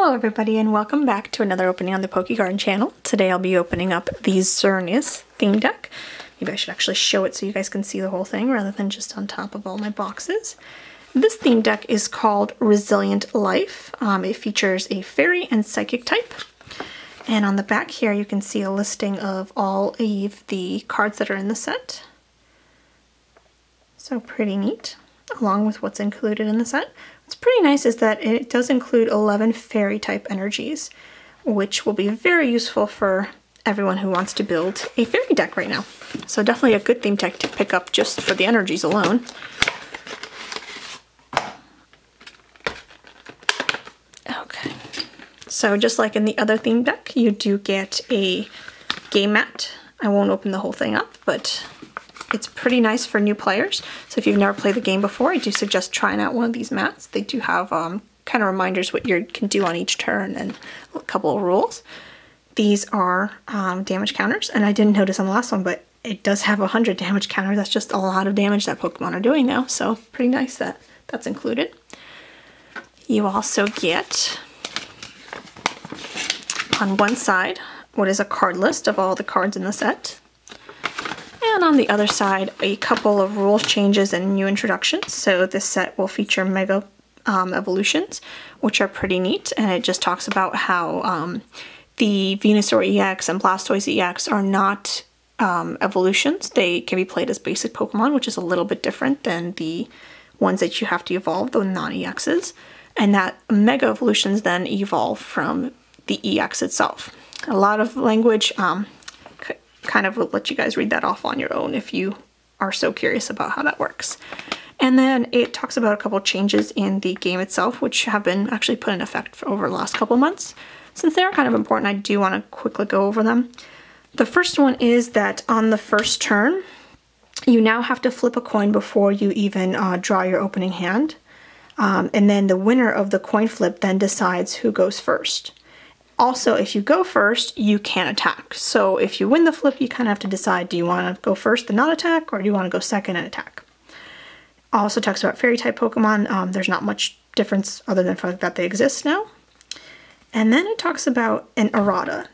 Hello everybody and welcome back to another opening on the PokeGarden channel. Today I'll be opening up the Xerneas theme deck. Maybe I should actually show it so you guys can see the whole thing rather than just on top of all my boxes. This theme deck is called Resilient Life. It features a fairy and psychic type. And on the back here you can see a listing of all of the cards that are in the set. So pretty neat, along with what's included in the set. What's pretty nice is that it does include 11 fairy type energies, which will be very useful for everyone who wants to build a fairy deck right now. So definitely a good theme deck to pick up just for the energies alone. Okay, so just like in the other theme deck, you do get a game mat. I won't open the whole thing up, but it's pretty nice for new players. So if you've never played the game before, I do suggest trying out one of these mats. They do have kind of reminders what you can do on each turn and a couple of rules. These are damage counters, and I didn't notice on the last one, but it does have 100 damage counter. That's just a lot of damage that Pokemon are doing now, so pretty nice that that's included. You also get, on one side, what is a card list of all the cards in the set. And on the other side, a couple of rules changes and new introductions. So this set will feature Mega Evolutions, which are pretty neat. And it just talks about how the Venusaur EX and Blastoise EX are not evolutions. They can be played as basic Pokemon, which is a little bit different than the ones that you have to evolve, the non-EXs. And that Mega Evolutions then evolve from the EX itself. A lot of language. Kind of let you guys read that off on your own if you are so curious about how that works. And then it talks about a couple changes in the game itself, which have been actually put in effect for over the last couple months. Since they're kind of important, I do want to quickly go over them. The first one is that on the first turn, you now have to flip a coin before you even draw your opening hand. And then the winner of the coin flip then decides who goes first. Also, if you go first, you can't attack. So if you win the flip, you kind of have to decide, do you want to go first and not attack, or do you want to go second and attack? Also talks about fairy type Pokemon. There's not much difference other than the fact that they exist now. And then it talks about an errata.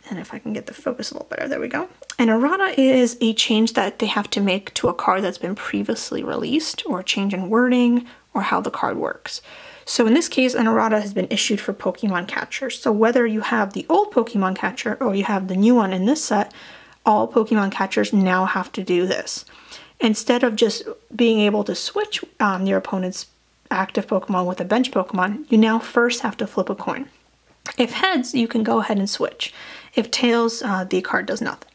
And if I can get the focus a little better, there we go. An errata is a change that they have to make to a card that's been previously released, or a change in wording, or how the card works. So in this case, an errata has been issued for Pokemon catchers. So whether you have the old Pokemon catcher or you have the new one in this set, all Pokemon catchers now have to do this. Instead of just being able to switch your opponent's active Pokemon with a bench Pokemon, you now first have to flip a coin. If heads, you can go ahead and switch. If tails, the card does nothing.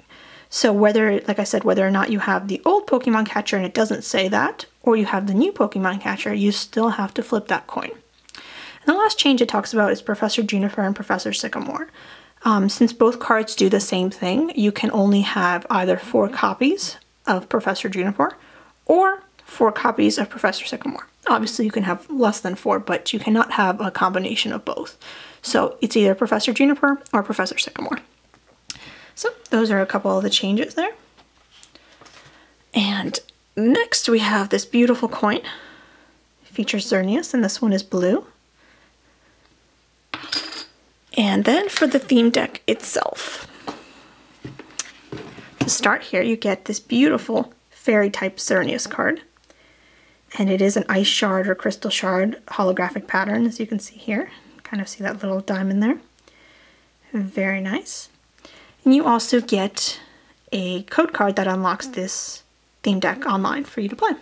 So whether, like I said, whether or not you have the old Pokemon catcher and it doesn't say that, or you have the new Pokemon catcher, you still have to flip that coin. And the last change it talks about is Professor Juniper and Professor Sycamore. Since both cards do the same thing, you can only have either 4 copies of Professor Juniper or 4 copies of Professor Sycamore. Obviously you can have less than 4, but you cannot have a combination of both. So it's either Professor Juniper or Professor Sycamore. So those are a couple of the changes there. And next we have this beautiful coin. It features Xerneas, and this one is blue. And then for the theme deck itself. To start here, you get this beautiful fairy type Xerneas card. And it is an ice shard or crystal shard holographic pattern, as you can see here. Kind of see that little diamond there. Very nice. And you also get a code card that unlocks this theme deck online for you to play.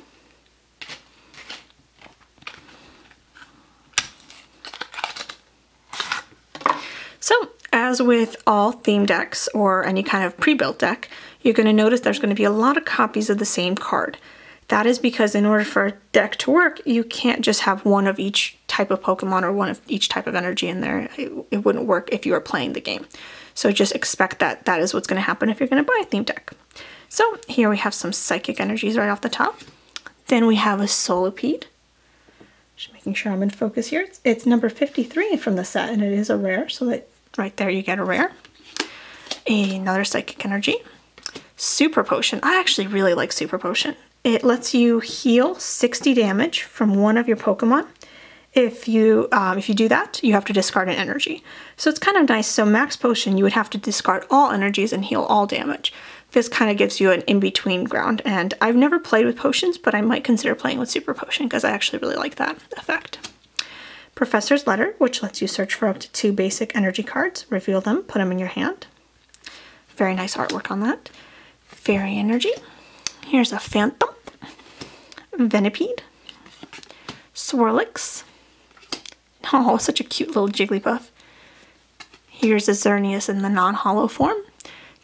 So, as with all theme decks or any kind of pre-built deck, you're going to notice there's going to be a lot of copies of the same card. That is because in order for a deck to work, you can't just have one of each type of Pokemon or one of each type of energy in there. It wouldn't work if you were playing the game. So just expect that that is what's going to happen if you're going to buy a theme deck. So here we have some psychic energies right off the top. Then we have a Solipede. Just making sure I'm in focus here. It's number 53 from the set, and it is a rare, so that right there you get a rare. Another psychic energy. Super Potion. I actually really like Super Potion. It lets you heal 60 damage from one of your Pokemon If you do that, you have to discard an energy. So it's kind of nice. So max potion, you would have to discard all energies and heal all damage. This kind of gives you an in-between ground. And I've never played with potions, but I might consider playing with super potion because I actually really like that effect. Professor's Letter, which lets you search for up to 2 basic energy cards, reveal them, put them in your hand. Very nice artwork on that. Fairy Energy. Here's a Phantom, Venipede, Swirlix. Oh, such a cute little Jigglypuff. Here's a Xerneas in the non-hollow form,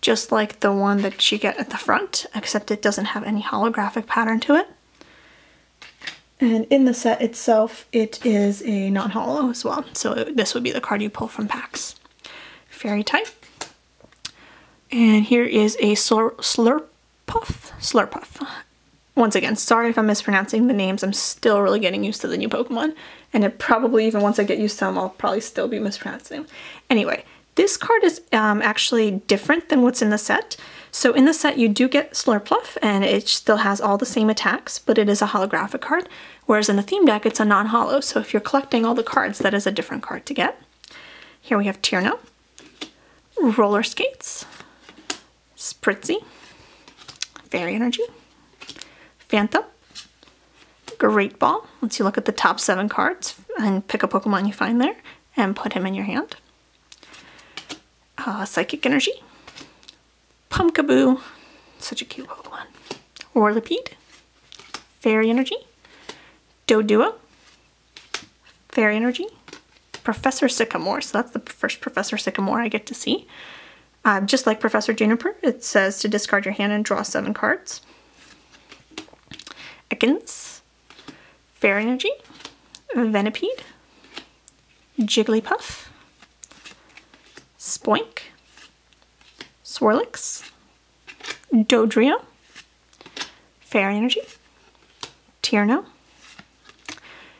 just like the one that you get at the front, except it doesn't have any holographic pattern to it. And in the set itself, it is a non-hollow as well. So this would be the card you pull from packs. Fairy type. And here is a Slurpuff. Once again, sorry if I'm mispronouncing the names. I'm still really getting used to the new Pokemon. And it probably, even once I get used to them, I'll probably still be mispronouncing them. Anyway, this card is actually different than what's in the set. So in the set, you do get Slurpuff, and it still has all the same attacks, but it is a holographic card. Whereas in the theme deck, it's a non-hollow. So if you're collecting all the cards, that is a different card to get. Here we have Tierno, Roller Skates, Spritzy, Fairy Energy, Phantom, Great Ball. Once you look at the top 7 cards and pick a Pokemon you find there and put him in your hand. Psychic Energy, Pumpkaboo, such a cute Pokemon, Whirlipede, Fairy Energy, Doduo, Fairy Energy, Professor Sycamore. So that's the first Professor Sycamore I get to see. Just like Professor Juniper, it says to discard your hand and draw 7 cards. Ekans, Fairy Energy, Venipede, Jigglypuff, Spoink, Swirlix, Dodrio, Fairy Energy, Tierno.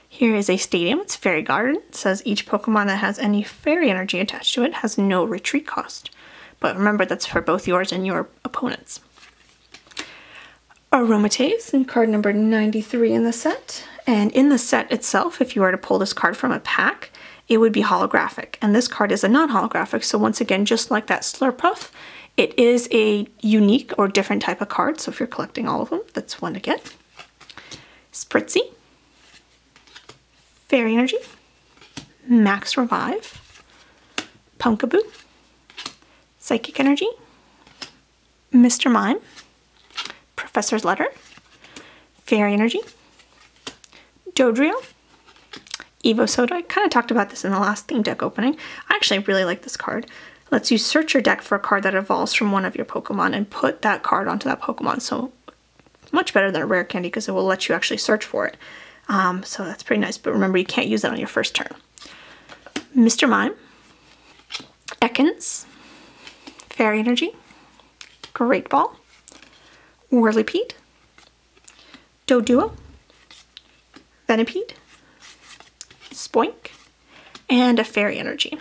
Here is a stadium. It's Fairy Garden. It says each Pokemon that has any fairy energy attached to it has no retreat cost. But remember, that's for both yours and your opponent's. Aromatase, in card number 93 in the set. And in the set itself, if you were to pull this card from a pack, it would be holographic. And this card is a non-holographic, so once again, just like that Slurpuff, it is a unique or different type of card. So if you're collecting all of them, that's one to get. Spritzy, Fairy Energy, Max Revive, Pumpkaboo, Psychic Energy, Mr. Mime, Professor's Letter, Fairy Energy, Dodrio, Evo Soda. I kind of talked about this in the last theme deck opening. I actually really like this card. It lets you search your deck for a card that evolves from one of your Pokemon and put that card onto that Pokemon. So much better than a rare candy because it will let you actually search for it. So that's pretty nice, but remember you can't use that on your first turn. Mr. Mime, Ekans, Fairy Energy, Great Ball, Whirlipede, Doduo, Venipede, Spoink, and a Fairy Energy.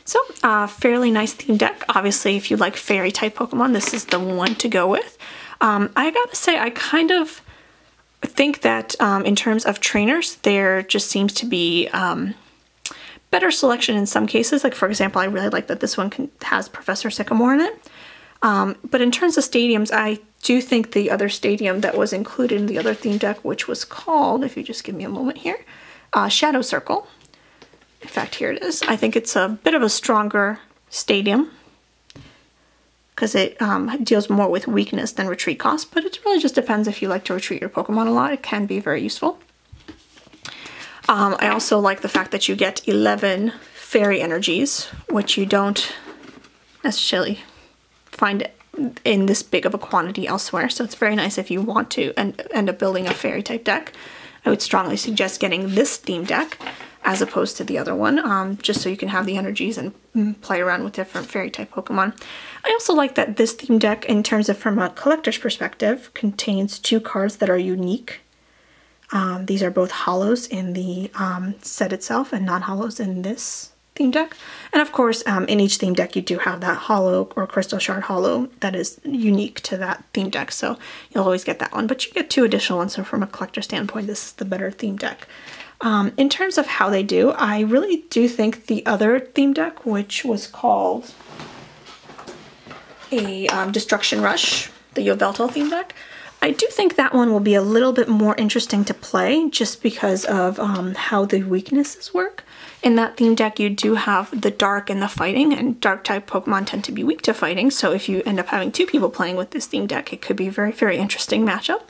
So, fairly nice theme deck. Obviously, if you like fairy type Pokemon, this is the one to go with. I gotta say, I kind of think that in terms of trainers, there just seems to be better selection in some cases. Like, for example, I really like that this one has Professor Sycamore in it. But in terms of stadiums, I do think the other stadium that was included in the other theme deck, which was called, if you just give me a moment here, Shadow Circle. In fact, here it is. I think it's a bit of a stronger stadium because it deals more with weakness than retreat cost, but it really just depends if you like to retreat your Pokemon a lot. It can be very useful. I also like the fact that you get 11 fairy energies, which you don't necessarily find in this big of a quantity elsewhere. So it's very nice if you want to end up building a fairy type deck. I would strongly suggest getting this theme deck as opposed to the other one, just so you can have the energies and play around with different fairy type Pokemon. I also like that this theme deck, in terms of from a collector's perspective, contains 2 cards that are unique. These are both hollows in the set itself and non-hollows in this theme deck. And of course, in each theme deck, you do have that hollow or crystal shard hollow that is unique to that theme deck. So you'll always get that one, but you get 2 additional ones. So from a collector standpoint, this is the better theme deck. In terms of how they do, I really do think the other theme deck, which was called a Destruction Rush, the Yveltal theme deck, I do think that one will be a little bit more interesting to play just because of how the weaknesses work. In that theme deck, you do have the dark and the fighting, and dark type Pokemon tend to be weak to fighting, so if you end up having two people playing with this theme deck, it could be a very, very interesting matchup.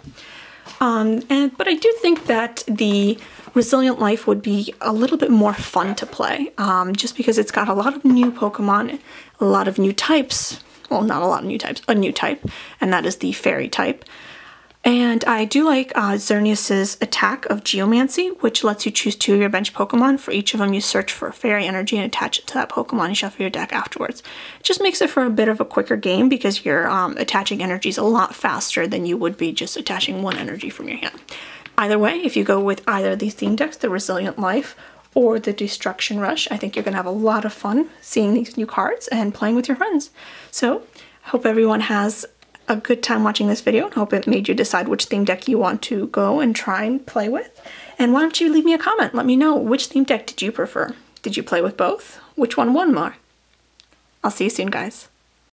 But I do think that the Resilient Life would be a little bit more fun to play, just because it's got a lot of new Pokemon, a lot of new types. Well, not a lot of new types, a new type, and that is the Fairy type. And I do like Xerneas' attack of Geomancy, which lets you choose 2 of your bench Pokemon. For each of them, you search for a Fairy energy and attach it to that Pokemon and shuffle your deck afterwards. It just makes it for a bit of a quicker game because you're attaching energies a lot faster than you would be just attaching 1 energy from your hand. Either way, if you go with either of these theme decks, the Resilient Life or the Destruction Rush, I think you're going to have a lot of fun seeing these new cards and playing with your friends. So, I hope everyone has a good time watching this video, and hope it made you decide which theme deck you want to go and try and play with. And why don't you leave me a comment? Let me know, which theme deck did you prefer? Did you play with both? Which one won more? I'll see you soon, guys.